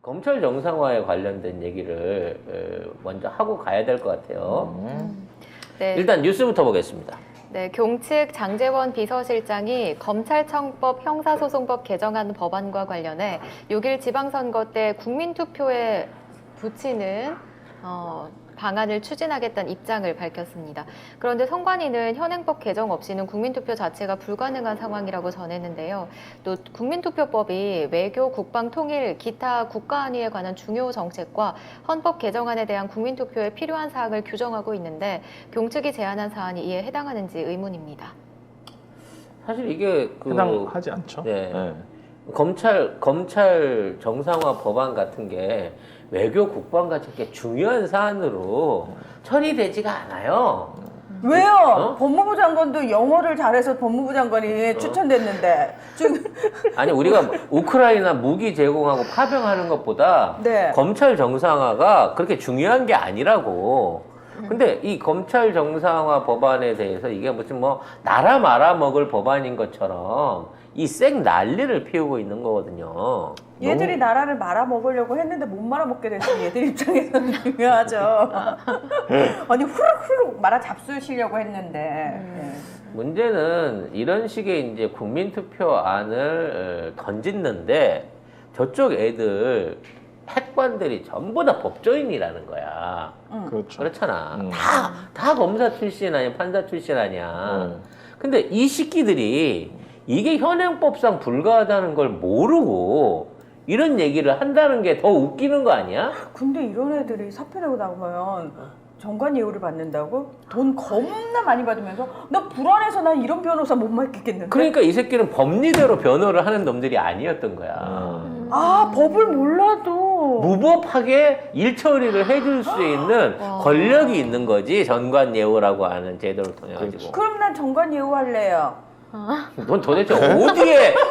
검찰 정상화에 관련된 얘기를 먼저 하고 가야 될 것 같아요. 네. 일단 뉴스부터 보겠습니다. 네, 경측 장제원 비서실장이 검찰청법 형사소송법 개정안 법안과 관련해 6일 지방선거 때 국민투표에 붙이는 방안을 추진하겠다는 입장을 밝혔습니다. 그런데 선관위는 현행법 개정 없이는 국민투표 자체가 불가능한 상황이라고 전했는데요. 또 국민투표법이 외교, 국방, 통일, 기타 국가안위에 관한 중요 정책과 헌법 개정안에 대한 국민투표에 필요한 사항을 규정하고 있는데 경측이 제안한 사안이 이에 해당하는지 의문입니다. 사실 이게 해당하지 않죠. 네. 네. 검찰 정상화 법안 같은 게 외교 국방과 이렇게 중요한 사안으로 처리되지가 않아요. 왜요? 법무부 장관도 영어를 잘해서 법무부 장관이 추천됐는데 지금 아니 우리가 우크라이나 무기 제공하고 파병하는 것보다 네. 검찰 정상화가 그렇게 중요한 게 아니라고. 근데 이 검찰 정상화 법안에 대해서 이게 무슨 뭐 나라 말아먹을 법안인 것처럼 이 생 난리를 피우고 있는 거거든요. 얘들이 나라를 말아먹으려고 했는데 못 말아먹게 됐으니 얘들 입장에서는 중요하죠. 아니 후루룩 말아 잡수시려고 했는데. 네. 문제는 이런 식의 이제 국민투표안을 던짓는데 저쪽 애들 핵관들이 전부 다 법조인이라는 거야. 그렇죠. 그렇잖아. 다 검사 출신 아니야, 판사 출신 아니야. 근데 이 새끼들이 이게 현행법상 불가하다는 걸 모르고 이런 얘기를 한다는 게 더 웃기는 거 아니야? 근데 이런 애들이 사표 내고 나오면 정관 예우를 받는다고? 돈 겁나 많이 받으면서 나 불안해서 난 이런 변호사 못 맡기겠는데? 그러니까 이 새끼는 법리대로 변호를 하는 놈들이 아니었던 거야. 아 법을 몰라도 무법하게 일 처리를 해줄 수 있는 권력이 있는 거지. 전관예우라고 하는 제도를 통해 가지고. 그렇죠. 그럼 난 정관 예우 할래요. 넌 도대체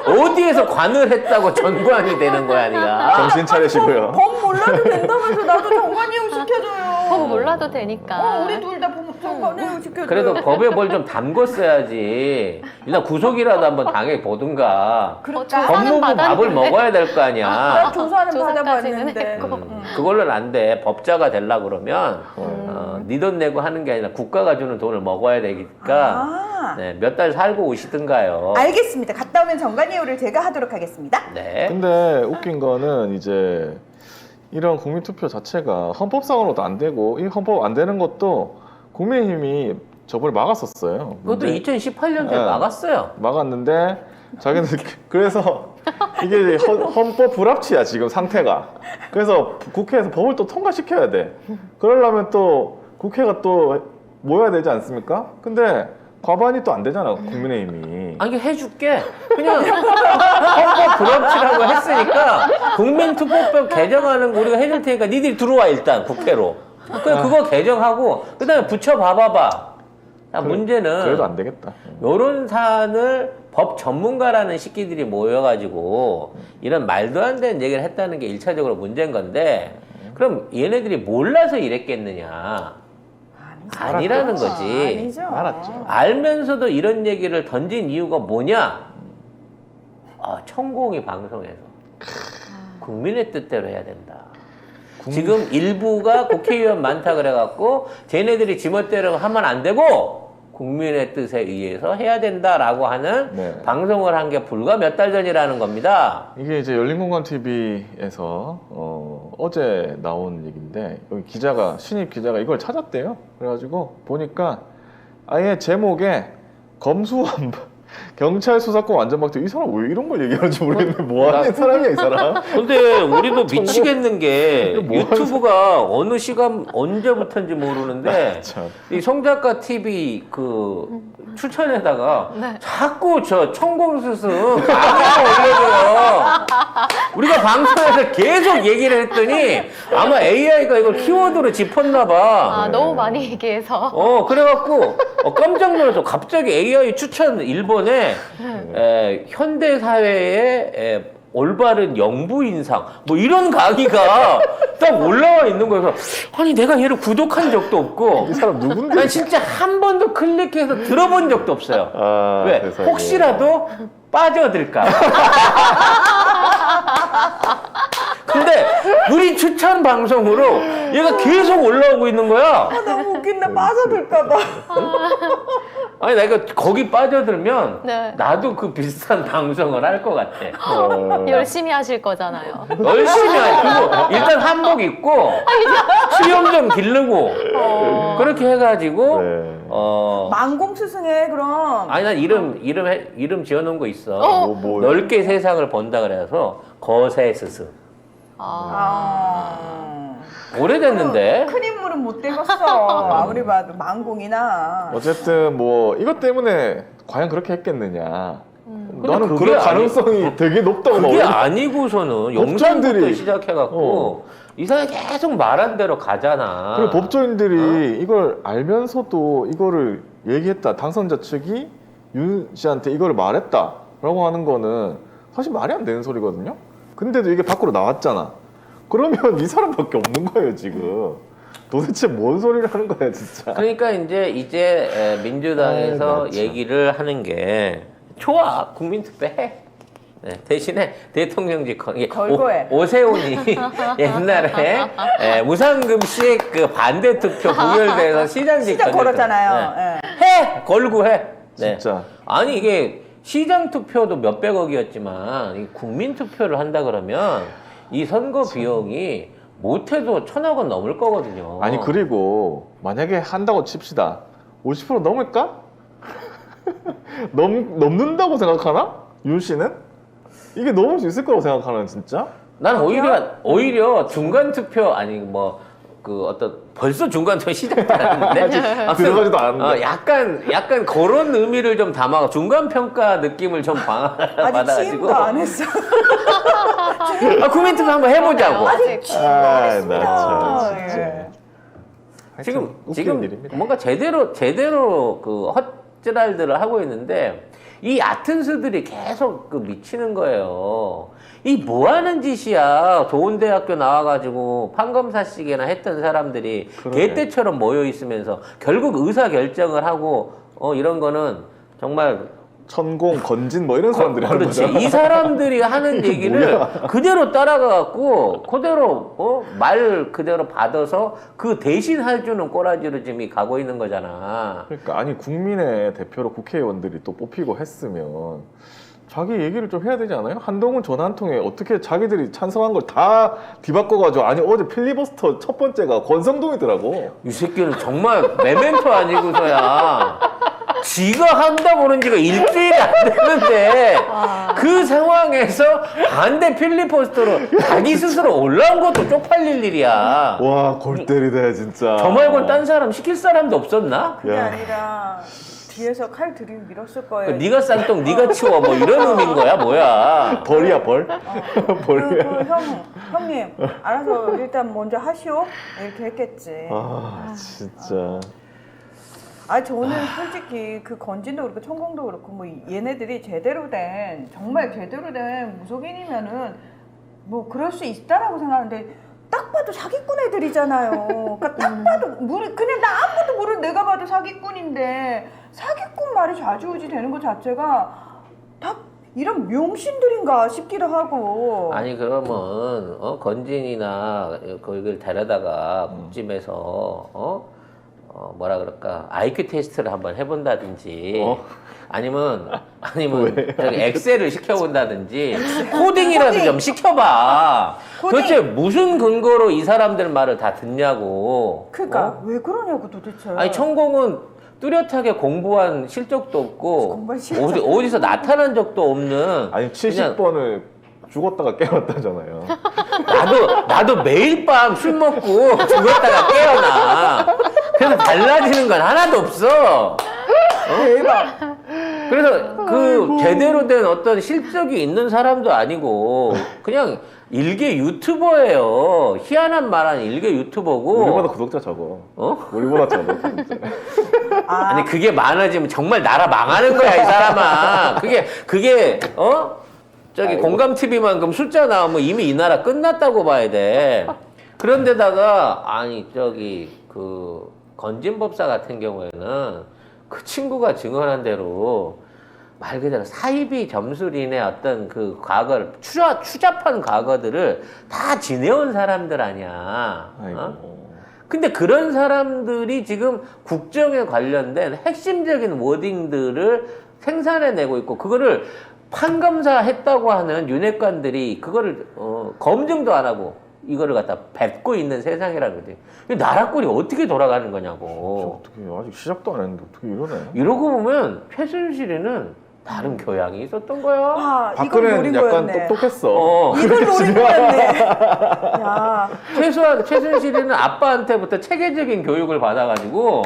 어디에서 관을 했다고 전관이 되는 거야, 네가? 정신 차리시고요. 법 몰라도 된다면서 나도 정관 예우 시켜줘요. 법 몰라도 되니까. 우리 둘 다 정관 예우 시켜줘요. 그래도 법에 뭘 좀 담궜어야지. 일단 구속이라도 한번 당해 보든가. 그러니까 법무부 밥을 먹어야 될 거 나 아니야. 조사는 조사까지는 받아봤는데 했고. 그걸로는 안 돼. 법자가 되려 그러면 네 돈 내고 하는 게 아니라 국가가 주는 돈을 먹어야 되니까 네, 몇 달 살고 오시든가요. 알겠습니다. 갔다 오면 정관 예우를 제가 하도록 하겠습니다. 네. 근데 웃긴 거는 이제 이런 국민투표 자체가 헌법상으로도 안 되고 이 헌법 안 되는 것도 국민의힘이 저번에 막았었어요. 그것도 근데 2018년도에 네. 막았어요. 막았는데 자기는 그래서 이게 헌법 불합치야 지금 상태가. 그래서 국회에서 법을 또 통과시켜야 돼. 그러려면 또 국회가 또 모여야 되지 않습니까? 근데 과반이 또 안 되잖아 국민의힘이. 아니 해줄게. 그냥 헌법 불합치라고 했으니까 국민투표법 개정하는 거 우리가 해줄 테니까 니들이 들어와 일단 국회로. 그냥 그거 개정하고 그다음에 붙여봐봐. 문제는 그래도 안 되겠다. 요런 사안을 법 전문가라는 새끼들이 모여가지고 이런 말도 안 되는 얘기를 했다는 게 일차적으로 문제인 건데 그럼 얘네들이 몰라서 이랬겠느냐. 아니라는 거지. 아니죠. 알았죠. 알면서도 이런 얘기를 던진 이유가 뭐냐? 천공이 방송에서 국민의 뜻대로 해야 된다. 지금 일부가 국회의원 많다 그래갖고 쟤네들이 지멋대로 하면 안 되고 국민의 뜻에 의해서 해야 된다라고 하는 네. 방송을 한 게 불과 몇 달 전이라는 겁니다. 이게 이제 열린공간 TV에서 어제 나온 얘기인데 여기 신입 기자가 이걸 찾았대요. 그래가지고 보니까 아예 제목에 검수완박 경찰 수사권 완전 박탈. 이 사람 왜 이런 걸 얘기하는지 모르겠는데 뭐 하는 사람이야 이 사람? 근데 우리도 미치겠는 게 이거 뭐 유튜브가 어느 시간 언제부터인지 모르는데 참. 이 송작가 TV 그 추천에다가 자꾸 저 천공스승 강의를 올려줘요. 우리가 방송에서 계속 얘기를 했더니 아마 AI가 이걸 키워드로 짚었나 봐. 너무 많이 얘기해서. 그래갖고 깜짝 놀라서 갑자기 AI 추천 일본에 현대 사회의 올바른 영부 인상 뭐 이런 강의가 딱 올라와 있는 거여서 아니 내가 얘를 구독한 적도 없고 이 사람 누군데? 난 진짜 한 번도 클릭해서 들어본 적도 없어요. 왜? 세상에. 혹시라도 빠져들까. 근데 우리 추천 방송으로 얘가 계속 올라오고 있는 거야. 아, 너무 웃긴다. 빠져들까봐. 아니 내가 거기 빠져들면 네. 나도 그 비슷한 방송을 할 것 같아. 열심히 하실 거잖아요. 열심히 하고 일단 한복 입고 수염 좀 기르고 그렇게 해가지고 네. 만공 스승에 그럼. 아니 난 이름 지어놓은 거 있어. 뭐. 넓게 세상을 본다 그래서 거세 스승. 오래됐는데. 큰 인물은 못 되겠어. 아무리 봐도 만공이나. 어쨌든 뭐 이것 때문에 과연 그렇게 했겠느냐. 나는 그게 그럴 가능성이 되게 높다고 그게 봐. 아니고서는 영상부터 법조인들이- 시작해갖고 이상하게 계속 말한 대로 가잖아. 그리고 법조인들이 이걸 알면서도 이거를 얘기했다. 당선자 측이 윤 씨한테 이거를 말했다라고 하는 거는 사실 말이 안 되는 소리거든요. 근데도 이게 밖으로 나왔잖아. 그러면 이 사람밖에 없는 거예요 지금. 도대체 뭔 소리를 하는 거야 진짜. 그러니까 이제 민주당에서 아이, 나 참. 얘기를 하는 게 좋아 국민투표 해. 네, 대신에 대통령직 걸거해. 오세훈이 옛날에 무상급식 그 반대 투표 부결돼서 시장직 시작 걸었잖아요. 네. 예. 해 걸고 해. 네. 진짜. 아니 이게 시장 투표도 몇백억이었지만 이 국민 투표를 한다 그러면 이 선거 비용이 못해도 1,000억 원 넘을 거거든요. 아니 그리고 만약에 한다고 칩시다. 50% 넘을까? 넘는다고 생각하나? 윤 씨는? 이게 넘을 수 있을 거라고 생각하나 진짜? 난 오히려 중간 투표 아니 뭐 그 어떤 벌써 중간 투표 시작도 안 했는데 아무튼 들어가지도 않았는데. 약간 그런 의미를 좀 담아 중간 평가 느낌을 좀 아직 받아가지고 취임도 안 했어. 국민 투표 한번 해보자고. 아직 아, 나 아, 참 진짜. 예. 하여튼 웃기는 지금 일입니다. 뭔가 제대로 그 헛지랄들을 하고 있는데 이 얕은 수들이 계속 그 미치는 거예요. 이 뭐 하는 짓이야. 좋은 대학교 나와가지고 판검사식이나 했던 사람들이 그러네. 개떼처럼 모여 있으면서 결국 의사 결정을 하고 이런 거는 정말 천공, 건진 뭐 이런 사람들이 하는 그렇지. 거잖아. 이 사람들이 하는 얘기를 그대로 따라가갖고 그대로 말 그대로 받아서 그 대신 해주는 꼬라지로 지금 이 가고 있는 거잖아. 그러니까 아니 국민의 대표로 국회의원들이 또 뽑히고 했으면 자기 얘기를 좀 해야 되지 않아요? 한동훈 전화 한 통에 어떻게 자기들이 찬성한 걸 다 뒤바꿔가지고 아니 어제 필리버스터 첫 번째가 권성동이더라고. 이 새끼는 정말 메멘토 아니고서야 지가 한다고 그런 지가 일주일이 안 됐는데 그 상황에서 반대 필리버스터로 자기 스스로 올라온 것도 쪽팔릴 일이야. 와 골 때리네 진짜. 저 말고는 딴 사람 시킬 사람도 없었나? 그게 야. 아니라 뒤에서 칼 들이밀었을 그 거예요. 네가 쌍똥 네가 치워 뭐 이런 의미인 거야 뭐야? 벌이야 벌. 벌이야. 형님 알아서 일단 먼저 하시오 이렇게 했겠지. 아 진짜. 저는 솔직히 그 건진도 그렇고 천공도 그렇고 뭐 얘네들이 정말 제대로 된 무속인이면은 뭐 그럴 수 있다라고 생각하는데 딱 봐도 사기꾼 애들이잖아요. 그러니까 딱 봐도 그냥 나 아무것도 모르는 내가 봐도 사기꾼인데 사기꾼 말이 좌지우지 되는 것 자체가 다 이런 명신들인가 싶기도 하고. 아니 그러면 건진이나 거기를 데려다가 국집에서 뭐라 그럴까 IQ 테스트를 한번 해본다든지 아니면 저기 엑셀을 시켜본다든지 코딩이라도 좀 시켜봐. 코딩. 도대체 무슨 근거로 이 사람들 말을 다 듣냐고. 그러니까 왜 그러냐고 도대체. 아니 천공은 뚜렷하게 공부한 실적도 없고 공부한 실적. 어디서 나타난 적도 없는 아니 그냥 70번을 죽었다가 깨웠다잖아요. 나도 매일 밤 술 먹고 죽었다가 깨어나. 그래서 달라지는 건 하나도 없어. 대박. 그래서 그 제대로 된 어떤 실적이 있는 사람도 아니고 그냥 일개 유튜버예요. 희한한 말한 일개 유튜버고. 우리보다 구독자 적어. 우리보다 적어. 진짜. 아니 그게 많아지면 정말 나라 망하는 거야 이 사람아. 그게 저기 아이고. 공감 TV만큼 숫자 나오면 이미 이 나라 끝났다고 봐야 돼. 그런데다가 저기 그 건진법사 같은 경우에는 그 친구가 증언한 대로 말 그대로 사이비 점술인의 어떤 그 과거를 추잡한 과거들을 다 지내온 사람들 아니야. 아이고. 어? 근데 그런 사람들이 지금 국정에 관련된 핵심적인 워딩들을 생산해내고 있고 그거를 판검사했다고 하는 윤핵관들이 그거를 검증도 안 하고 이거를 갖다 뱉고 있는 세상이라는 거지. 나라 꼴이 어떻게 돌아가는 거냐고. 어떻게 아직 시작도 안 했는데 어떻게 이러네. 이러고 보면 최순실이는 다른 교양이 있었던 거야. 와, 이걸 박근혜는 노린 약간 거였네. 똑똑했어. 이걸 노린 거였네. 야, 최소한 최순실이는 아빠한테부터 체계적인 교육을 받아가지고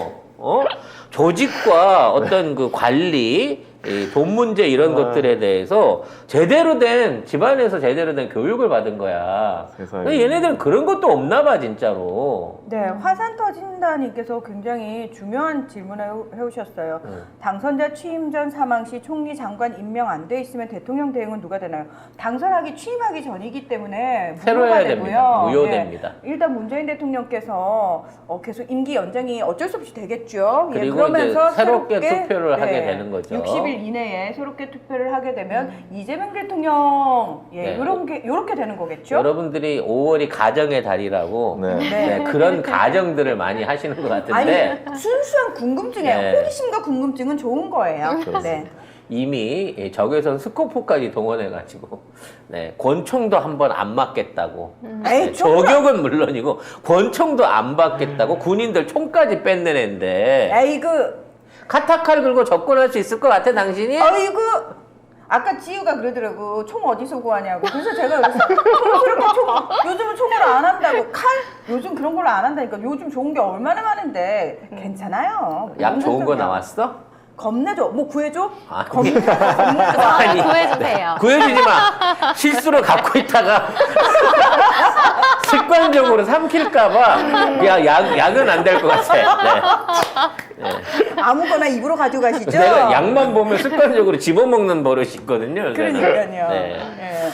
조직과 어떤 그 관리, 이돈 문제 이런 것들에 대해서 제대로 된 집안에서 제대로 된 교육을 받은 거야. 세상에. 근데 얘네들은 그런 것도 없나 봐 진짜로. 네, 화산 터진다님께서 굉장히 중요한 질문을 해오셨어요. 당선자 취임 전 사망 시 총리 장관 임명 안 돼 있으면 대통령 대응은 누가 되나요? 당선하기 취임하기 전이기 때문에 새로 무효가 해야 되고요. 됩니다. 무효됩니다. 예, 일단 문재인 대통령께서 계속 임기 연장이 어쩔 수 없이 되겠죠. 그리고 그러면서 이제 새롭게 투표를 하게 되는 거죠. 60일 이내에 새롭게 투표를 하게 되면 이재명 대통령 네. 요렇게 되는 거겠죠. 여러분들이 5월이 가정의 달이라고 네. 네, 그런 가정들을 많이 하시는 것 같은데 아니 순수한 궁금증이에요. 네. 호기심과 궁금증은 좋은 거예요. 네. 이미 적외선 스코프까지 동원해가지고 네, 권총도 한번 안 맞겠다고 네, 에이, 총을 저격은 물론이고 권총도 안 받겠다고 군인들 총까지 뺏는 애인데 아이고, 카타칼 긁고 접근할 수 있을 것 같아 당신이? 아이고. 아까 지우가 그러더라고. 총 어디서 구하냐고. 그래서 제가 촌스럽게 요즘은 총을 안 한다고. 칼? 요즘 그런 걸 안 한다니까. 요즘 좋은 게 얼마나 많은데. 괜찮아요. 약 좋은 거 소리야. 나왔어? 겁내줘. 뭐 구해줘? 아니. 겁내줘. 아니, 구해주세요. 구해주지 마. 실수로 갖고 있다가 습관적으로 삼킬까봐 약은 안 될 것 같아. 네. 아무거나 입으로 가지고 가시죠? 내가 약만 보면 습관적으로 집어먹는 버릇이 있거든요. 요새는. 그러니까요. 네. 예.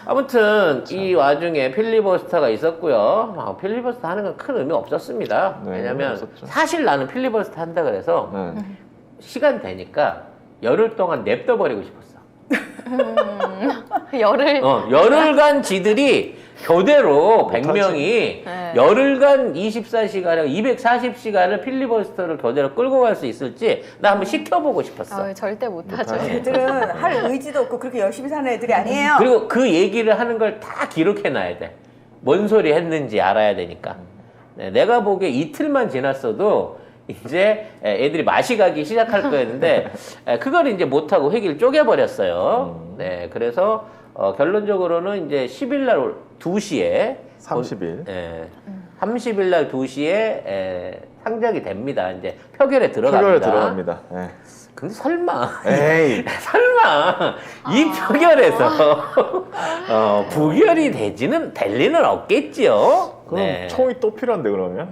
아무튼 이 와중에 필리버스터가 있었고요. 필리버스터 하는 건 큰 의미 없었습니다. 네, 왜냐면 없었죠. 사실 나는 필리버스터 한다 그래서 네. 시간 되니까 열흘 동안 냅둬 버리고 싶었어. 열을 열흘간 지들이 교대로 못하지. 100명이 네. 열흘간 24시간에 240시간을 필리버스터를 교대로 끌고 갈 수 있을지 나 한번 시켜보고 싶었어. 절대 못하죠. 못하죠. 애들은 할 의지도 없고 그렇게 열심히 사는 애들이 아니에요. 그리고 그 얘기를 하는 걸 다 기록해놔야 돼. 뭔 소리 했는지 알아야 되니까. 네, 내가 보기에 이틀만 지났어도 이제 애들이 맛이 가기 시작할 거였는데 그걸 이제 못하고 회기를 쪼개버렸어요. 네, 그래서 결론적으로는 이제 10일 날 2시에 30일. 30일 날 2시에 상정이 됩니다. 이제 표결에 들어갑니다. 표결에 들어갑니다. 네. 근데 설마 에이. 설마 이 표결에서 부결이 될 리는 없겠지요. 그럼 네. 총이 또 필요한데 그러면?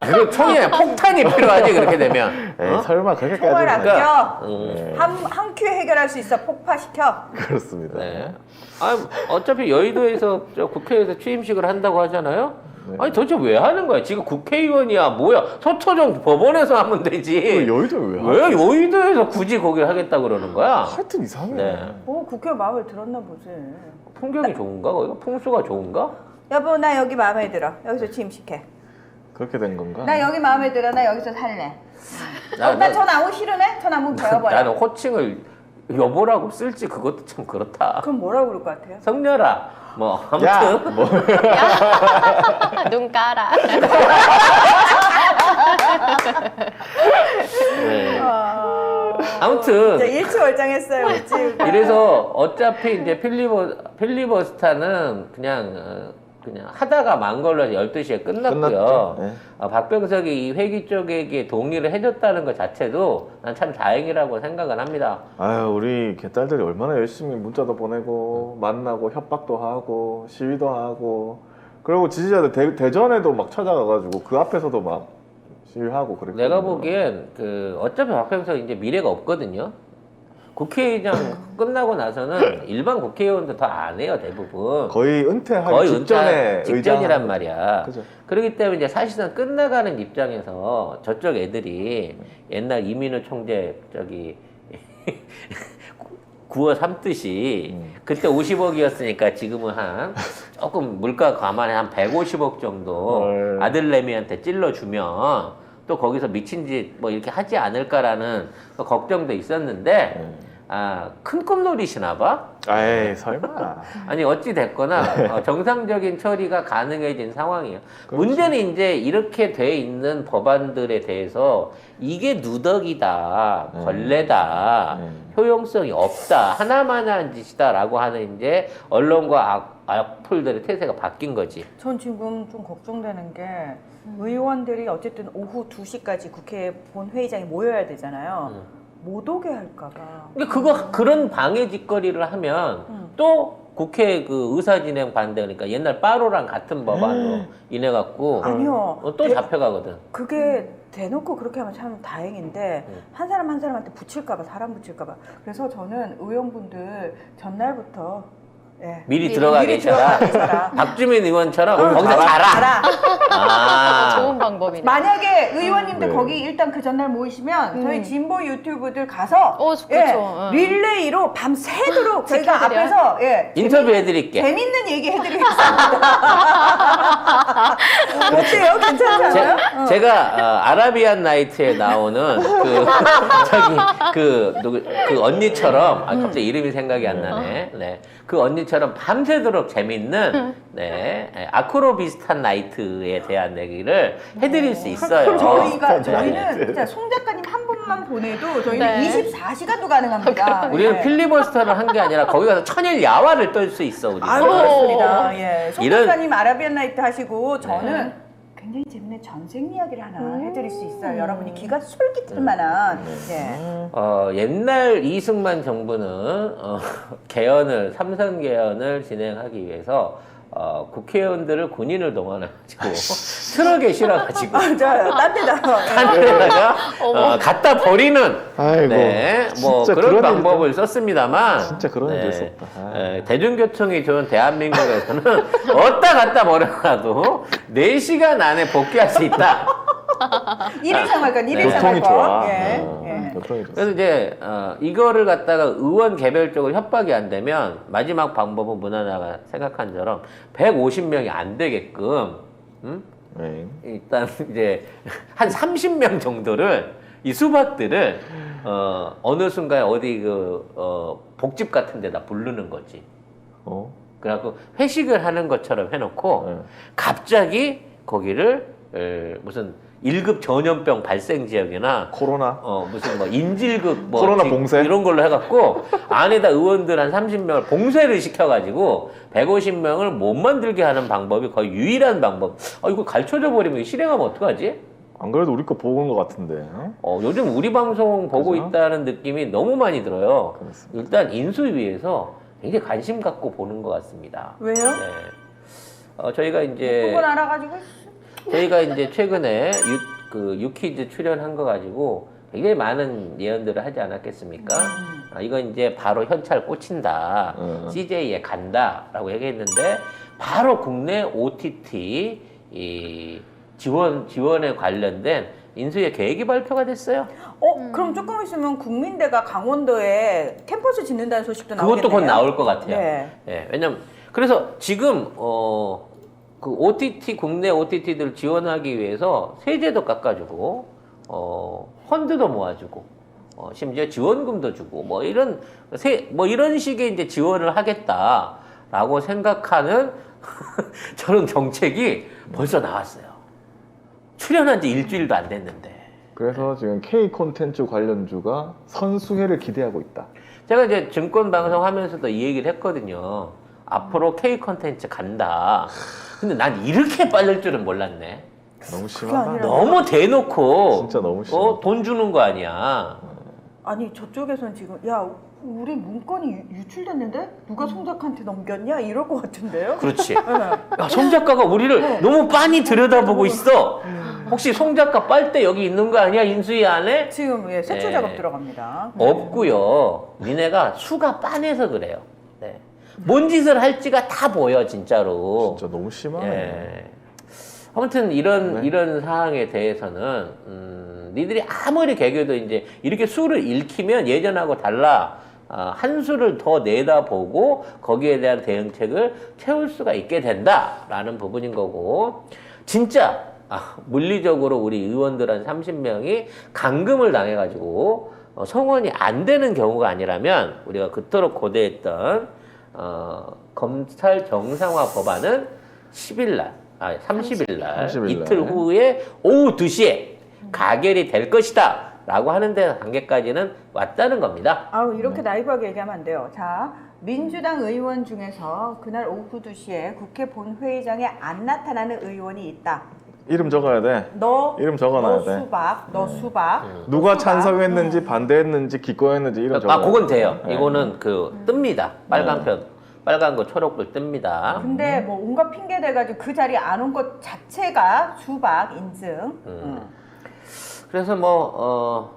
그리고 총이 아니라 폭탄이 필요하지 그렇게 되면. 에이, 설마 그렇게까지? 총알 그러니까, 아껴. 한 큐에 해결할 수 있어. 폭파시켜. 그렇습니다. 네. 아, 어차피 여의도에서 국회에서 취임식을 한다고 하잖아요. 네. 아니 도대체 왜 하는 거야? 지금 국회의원이야 뭐야? 서초정 법원에서 하면 되지. 여의도 왜? 왜 여의도에서 굳이 거기를 하겠다 그러는 거야? 하여튼 이상해. 네. 국회 마음에 들었나 보지. 풍경이 좋은가? 거기가 풍수가 좋은가? 여보, 나 여기 마음에 들어. 여기서 취임식해. 그렇게 된 건가? 나 여기 마음에 들어. 나 여기서 살래. 나- 나 저 나무 싫으네? 저 나무 베어버려. 나는 호칭을 여보라고 쓸지 그것도 참 그렇다. 그럼 뭐라고 그럴 것 같아요? 성녀라. 뭐 야, 아무튼 뭐 눈 깔아. 네. 진짜 아무튼 일치월장했어요. 우찌. 이래서 어차피 이제 필리버스타는 그냥 하다가 만 걸로 12시에 끝났고요. 끝났죠. 네. 박병석이 이 회기 쪽에게 동의를 해줬다는 것 자체도 난 참 다행이라고 생각을 합니다. 아유, 우리 개딸들이 얼마나 열심히 문자도 보내고 만나고 협박도 하고 시위도 하고 그리고 지지자들 대전에도 막 찾아가가지고 그 앞에서도 막 시위하고 그랬거든요. 내가 보기엔 어차피 박병석 이제 미래가 없거든요. 국회의장 끝나고 나서는 일반 국회의원도 더 안 해요 대부분. 거의 은퇴하기 거의 직전에 직전이란 의장- 말이야. 그죠. 그렇기 때문에 이제 사실상 끝나가는 입장에서 저쪽 애들이 옛날 이민우 총재 구워 삶듯이 그때 50억이었으니까 지금은 한 조금 물가 감안해 한 150억 정도 헐. 아들내미한테 찔러주면 또 거기서 미친 짓 뭐 이렇게 하지 않을까라는 또 걱정도 있었는데 큰 꿈 노리시나 봐. 아이 설마. 아니 어찌 됐거나 정상적인 처리가 가능해진 상황이에요. 그렇지. 문제는 이제 이렇게 돼 있는 법안들에 대해서 이게 누더기다, 걸레다, 효용성이 없다, 하나만한 짓이다라고 하는 이제 언론과 악플들의 태세가 바뀐 거지. 전 지금 좀 걱정되는 게 의원들이 어쨌든 오후 2시까지 국회 본회의장에 모여야 되잖아요. 못 오게 할까봐. 그러니까 그런 방해 짓거리를 하면 또 국회 그 의사진행 반대 그러니까 옛날 빠로랑 같은 법안으로 인해 갖고 아니요. 또 잡혀가거든. 그게 대놓고 그렇게 하면 참 다행인데 한 사람 한 사람한테 붙일까봐 사람 붙일까봐. 그래서 저는 의원분들 전날부터 미리 들어가 계셔라. 계셔라. 박주민 의원처럼 응, 거기서 자라. 좋은 방법이네. 만약에 의원님들 네. 거기 일단 그 전날 모이시면 저희 진보 유튜브들 가서 그렇죠. 릴레이로 밤 새도록 저희가 지켜드려요? 앞에서 인터뷰 해드릴게. 재밌는 얘기 해드리겠습니다. 어때요? 괜찮잖아요? 제가 아라비안 나이트에 나오는 그 언니처럼 갑자기 이름이 생각이 안 나네. 네. 그 언니처럼 밤새도록 재밌는 아크로 비슷한 나이트에 대한 얘기를 해드릴 수 있어요. 저희는 네. 진짜 송 작가님 한 분만 보내도 저희는 네. 24시간도 가능합니다. 우리는 예. 필리버스터를 한 게 아니라 거기 가서 천일 야화를 떨 수 있어 우리. 아유, 그렇습니다. 예. 송 이런- 작가님 아라비안 나이트 하시고 저는 굉장히 재밌는 전생 이야기를 하나 해드릴 수 있어요. 여러분이 귀가 솔깃할 만한. 예. 옛날 이승만 정부는 삼선 개헌을 진행하기 위해서 국회의원들을 군인을 동원해가지고 트럭에 실어가지고 딴 데다. 한 데다가 갖다 버리는 아이고. 뭐 진짜 그런 그런 방법을 썼습니다. 진짜 그런 일도 있었다. 아. 대중교통이 좋은 대한민국에서는 어디다 갖다 버려놔도 4시간 안에 복귀할 수 있다. 일일 생활권, 일일 교통이 생활권. 좋아. 예. 교통이 좋아. 그래서 이제 이거를 갖다가 의원 개별적으로 협박이 안 되면 마지막 방법은 문화나가 생각한 처럼 150명이 안 되게끔 네. 일단 이제 한 30명 정도를 이 수박들을 어느 순간에 어디 복집 같은 데다 부르는 거지. 어? 그래갖고 회식을 하는 것처럼 해놓고 네. 갑자기 거기를 무슨 1급 전염병 발생 지역이나 코로나? 무슨 뭐 인질극 뭐 코로나 봉쇄? 이런 걸로 해갖고 안에다 의원들 한 30명을 봉쇄를 시켜가지고 150명을 못 만들게 하는 방법이 거의 유일한 방법. 이거 가르쳐줘 버리면 실행하면 어떡하지? 안 그래도 우리 거 보고 온 것 같은데. 요즘 우리 방송 보고 그죠? 있다는 느낌이 너무 많이 들어요. 그렇습니다. 일단 인수위에서 굉장히 관심 갖고 보는 것 같습니다. 왜요? 네. 저희가 이제 그건 알아가지고. 최근에 유퀴즈 출연한 거 가지고 굉장히 많은 예언들을 하지 않았겠습니까? 이건 이제 바로 현찰 꽂힌다. CJ에 간다라고 얘기했는데 바로 국내 OTT 지원에 관련된 인수위의 계획이 발표가 됐어요. 그럼 조금 있으면 국민대가 강원도에 캠퍼스 짓는다는 소식도 나오겠네요. 그것도 곧 나올 것 같아요. 네. 예, 왜냐면 그래서 지금 그 OTT 국내 OTT들 지원하기 위해서 세제도 깎아주고 펀드도 모아주고 심지어 지원금도 주고 뭐 이런 식의 이제 지원을 하겠다라고 생각하는 저런 정책이 벌써 나왔어요. 출연한 지 일주일도 안 됐는데. 그래서 지금 K 콘텐츠 관련주가 선수회를 기대하고 있다. 제가 이제 증권 방송 하면서도 이 얘기를 했거든요. 앞으로 K 콘텐츠 간다. 근데 난 이렇게 빨릴 줄은 몰랐네. 너무 심하다. 아니라- 너무 대놓고 진짜 너무 심하다. 돈 주는 거 아니야. 아니 저쪽에서는 지금 우리 문건이 유출됐는데 누가 송 작가한테 넘겼냐 이럴 것 같은데요? 그렇지. 야, 송 작가가 우리를 너무 빤히 들여다보고 있어. 혹시 송 작가 빨대 여기 있는 거 아니야? 인수위 안에? 지금 세차 네. 작업 들어갑니다. 없고요. 니네가 수가 빤해서 그래요. 네. 뭔 짓을 할지가 다 보여 진짜로. 진짜 너무 심하네. 예. 아무튼 이런 네. 이런 사항에 대해서는 니들이 아무리 개겨도 이제 이렇게 수를 읽히면 예전하고 달라. 한 수를 더 내다보고 거기에 대한 대응책을 채울 수가 있게 된다라는 부분인 거고, 진짜 물리적으로 우리 의원들 한 30명이 감금을 당해가지고 성원이 안 되는 경우가 아니라면 우리가 그토록 고대했던 검찰 정상화 법안은 30일 날 30일 날. 이틀 후에 오후 2시에 가결이 될 것이다 라고 하는데 단계까지는 왔다는 겁니다. 아우 이렇게 나이브하게 얘기하면 안 돼요. 자, 민주당 의원 중에서 그날 오후 2시에 국회 본회의장에 안 나타나는 의원이 있다. 이름 적어야 돼. 너 이름 적어놔야 너 돼. 수박, 너 수박. 누가 수박. 찬성했는지 반대했는지 기권했는지 이름 적어. 그건 돼요. 네. 이거는 뜹니다. 빨간 거 초록불 뜹니다. 근데 뭐 온갖 핑계 대가지고 그 자리에 안 온 것 자체가 수박 인증. 그래서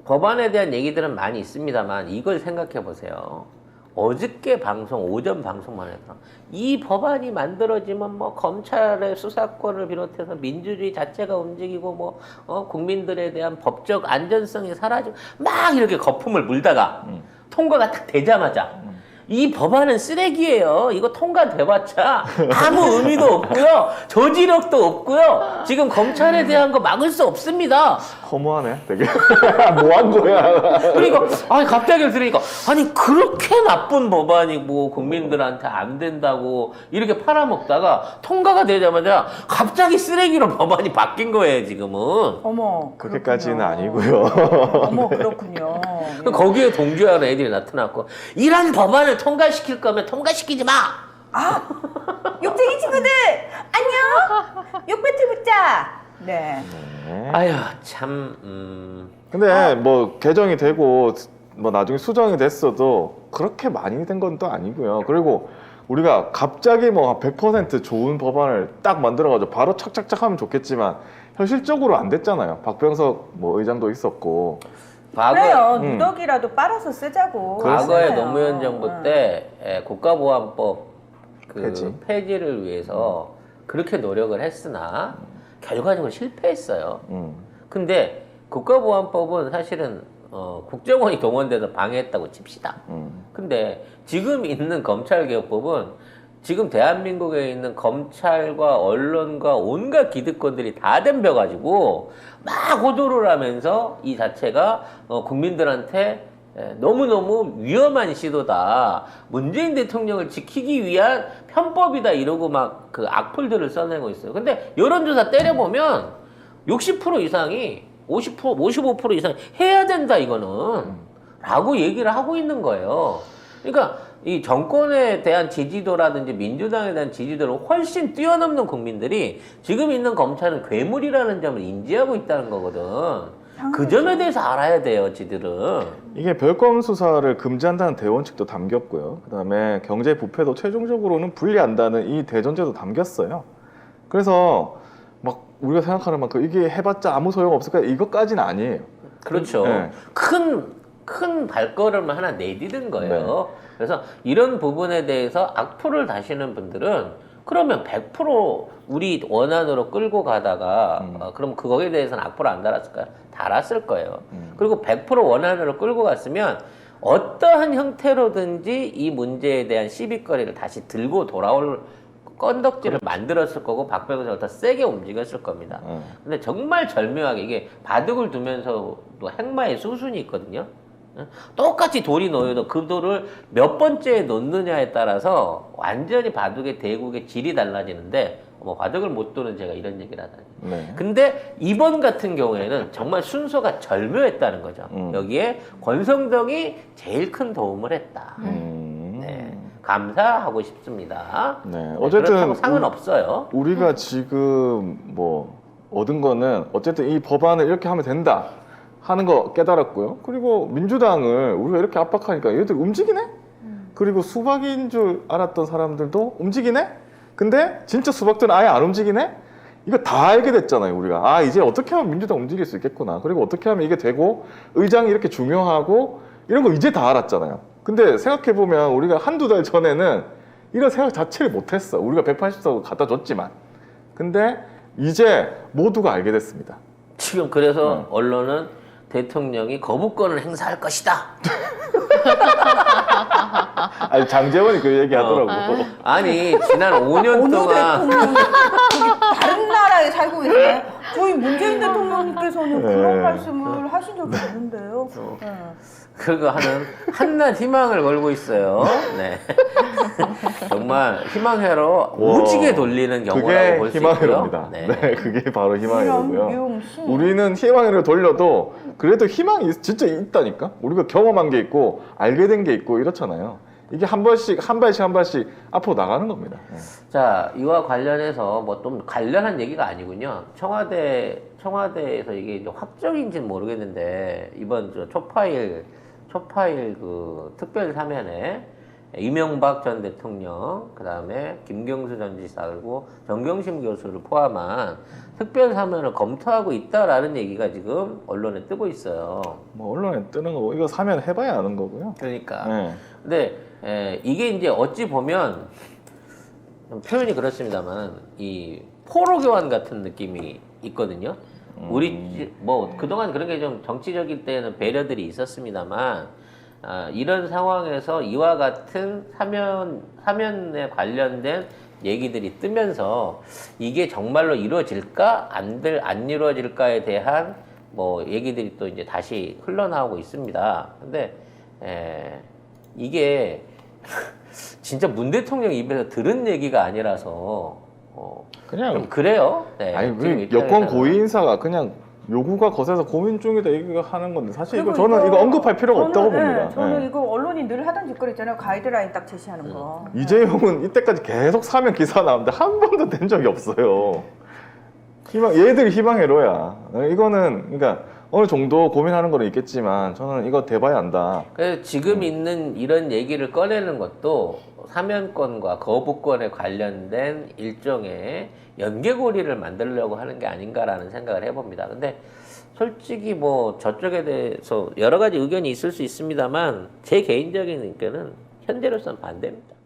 법안에 대한 얘기들은 많이 있습니다만 이걸 생각해 보세요. 어저께 오전 방송만 해도 이 법안이 만들어지면 검찰의 수사권을 비롯해서 민주주의 자체가 움직이고 국민들에 대한 법적 안전성이 사라지고 막 이렇게 거품을 물다가 통과가 딱 되자마자 이 법안은 쓰레기예요. 이거 통과돼봤자 아무 의미도 없고요. 저지력도 없고요. 지금 검찰에 대한 거 막을 수 없습니다. 허무하네, 되게. 뭐 한 거야? 그러니까 갑자기 들으니까 그렇게 나쁜 법안이고 국민들한테 안 된다고 이렇게 팔아먹다가 통과가 되자마자 갑자기 쓰레기로 법안이 바뀐 거예요, 지금은. 어머. 그렇게까지는 그렇군요. 아니고요. 어머 그렇군요. 거기에 동조하는 애들이 나타났고 이런 법안을 통과시킬 거면 통과시키지 마. 욕쟁이 친구들 안녕. 욕 배틀 붙자. 네. 네. 아휴 참. 근데 개정이 되고 나중에 수정이 됐어도 그렇게 많이 된 건 또 아니고요. 그리고 우리가 갑자기 100% 좋은 법안을 딱 만들어가지고 바로 착착착 하면 좋겠지만 현실적으로 안 됐잖아요. 박병석 의장도 있었고. 그래요. 누더기라도 빨아서 쓰자고. 과거에 하잖아요. 노무현 정부 때 국가보안법 폐지. 폐지를 위해서 그렇게 노력을 했으나 결과적으로 실패했어요. 근데 국가보안법은 사실은 국정원이 동원돼서 방해했다고 칩시다. 근데 지금 있는 검찰개혁법은 지금 대한민국에 있는 검찰과 언론과 온갖 기득권들이 다 덤벼가지고 막 호도를 하면서 이 자체가 국민들한테 너무너무 위험한 시도다. 문재인 대통령을 지키기 위한 편법이다. 이러고 막 그 악플들을 써내고 있어요. 근데 여론조사 때려보면 60% 이상이 55% 이상 해야 된다 이거는 라고 얘기를 하고 있는 거예요. 그러니까 이 정권에 대한 지지도라든지 민주당에 대한 지지도를 훨씬 뛰어넘는 국민들이 지금 있는 검찰은 괴물이라는 점을 인지하고 있다는 거거든. 그 점에 대해서 알아야 돼요, 지들은. 이게 별건 수사를 금지한다는 대원칙도 담겼고요. 그다음에 경제 부패도 최종적으로는 분리한다는 이 대전제도 담겼어요. 그래서 우리가 생각하는 만큼 이게 해봤자 아무 소용 없을까 이것까지는 아니에요. 그렇죠. 네. 큰 발걸음을 하나 내디딘 거예요. 네. 그래서 이런 부분에 대해서 악플을 다시는 분들은 그러면 100% 우리 원안으로 끌고 가다가 그럼 그거에 대해서는 악플을 안 달았을까요? 달았을 거예요. 그리고 100% 원안으로 끌고 갔으면 어떠한 형태로든지 이 문제에 대한 시비거리를 다시 들고 돌아올 건덕지를 만들었을 거고 박병석을 더 세게 움직였을 겁니다. 근데 정말 절묘하게 이게 바둑을 두면서도 행마의 수순이 있거든요. 똑같이 돌이 놓여도 그 돌을 몇 번째에 놓느냐에 따라서 완전히 바둑의 대국의 질이 달라지는데 바둑을 못 두는 제가 이런 얘기를 하다니. 네. 근데 이번 같은 경우에는 정말 순서가 절묘했다는 거죠. 여기에 권성동이 제일 큰 도움을 했다. 네. 감사하고 싶습니다. 네. 그렇다고 상은 없어요. 우리가 지금 얻은 거는 어쨌든 이 법안을 이렇게 하면 된다 하는 거 깨달았고요. 그리고 민주당을 우리가 이렇게 압박하니까 얘들 움직이네? 그리고 수박인 줄 알았던 사람들도 움직이네? 근데 진짜 수박들은 아예 안 움직이네? 이거 다 알게 됐잖아요, 우리가. 이제 어떻게 하면 민주당 움직일 수 있겠구나. 그리고 어떻게 하면 이게 되고 의장이 이렇게 중요하고 이런 거 이제 다 알았잖아요. 근데 생각해보면 우리가 한두 달 전에는 이런 생각 자체를 못했어. 우리가 180석 갖다 줬지만. 근데 이제 모두가 알게 됐습니다. 지금 그래서 언론은 대통령이 거부권을 행사할 것이다. 아니 장제원이 그 얘기 하더라고. 아니 지난 5년 어느 동안 대통령이 저기 다른 나라에 살고 계시나요? 저희 문재인 대통령님께서는 네. 그런 말씀을 하신 적이 없는데요. 네. 그거 하는 한낱 희망을 걸고 있어요. 네. 정말 희망회로 오지게 돌리는 경우라고 그게 볼 수 있고요. 희망회로입니다. 네. 네, 그게 바로 희망회로고요. 미용신. 우리는 희망회로 돌려도 그래도 희망이 진짜 있다니까. 우리가 경험한 게 있고 알게 된 게 있고 이렇잖아요. 이게 한 발씩 앞으로 나가는 겁니다. 네. 자, 이와 관련해서 뭐 좀 관련한 얘기가 아니군요. 청와대에서 이게 이제 확정인지는 모르겠는데 이번 저 초파일 그 특별 사면에 이명박 전 대통령, 그 다음에 김경수 전 지사 그리고 정경심 교수를 포함한 특별 사면을 검토하고 있다라는 얘기가 지금 언론에 뜨고 있어요. 뭐 언론에 뜨는 거고 이거 사면 해봐야 아는 거고요. 그러니까. 네. 근데 이게 이제 어찌 보면 좀 표현이 그렇습니다만 이 포로 교환 같은 느낌이 있거든요. 우리 뭐 그동안 그런 게 좀 정치적일 때는 배려들이 있었습니다만 이런 상황에서 이와 같은 사면에 관련된 얘기들이 뜨면서 이게 정말로 이루어질까 안 이루어질까에 대한 뭐 얘기들이 또 이제 다시 흘러나오고 있습니다. 근데 이게 진짜 문 대통령 입에서 들은 얘기가 아니라서 그냥 좀 그래요. 네, 아니 지금 그 입장에서는. 여권 고위 인사가 그냥 요구가 거세서 고민 중이다 얘기가 하는 건데 사실 이거 그리고 저는 이거 언급할 필요가 없다고 봅니다. 저는 네. 이거 언론이 늘 하던 짓거리 있잖아요. 가이드라인 딱 제시하는 거. 이재용은 이때까지 계속 사면 기사 나오는데 한 번도 된 적이 없어요. 얘들이 희망회로야. 이거는 그러니까 어느 정도 고민하는 거는 있겠지만 저는 이거 대봐야 한다. 그래서 지금 있는 이런 얘기를 꺼내는 것도 사면권과 거부권에 관련된 일종의 연계고리를 만들려고 하는 게 아닌가라는 생각을 해봅니다. 근데 솔직히 뭐 저쪽에 대해서 여러 가지 의견이 있을 수 있습니다만 제 개인적인 의견은 현재로서는 반대입니다.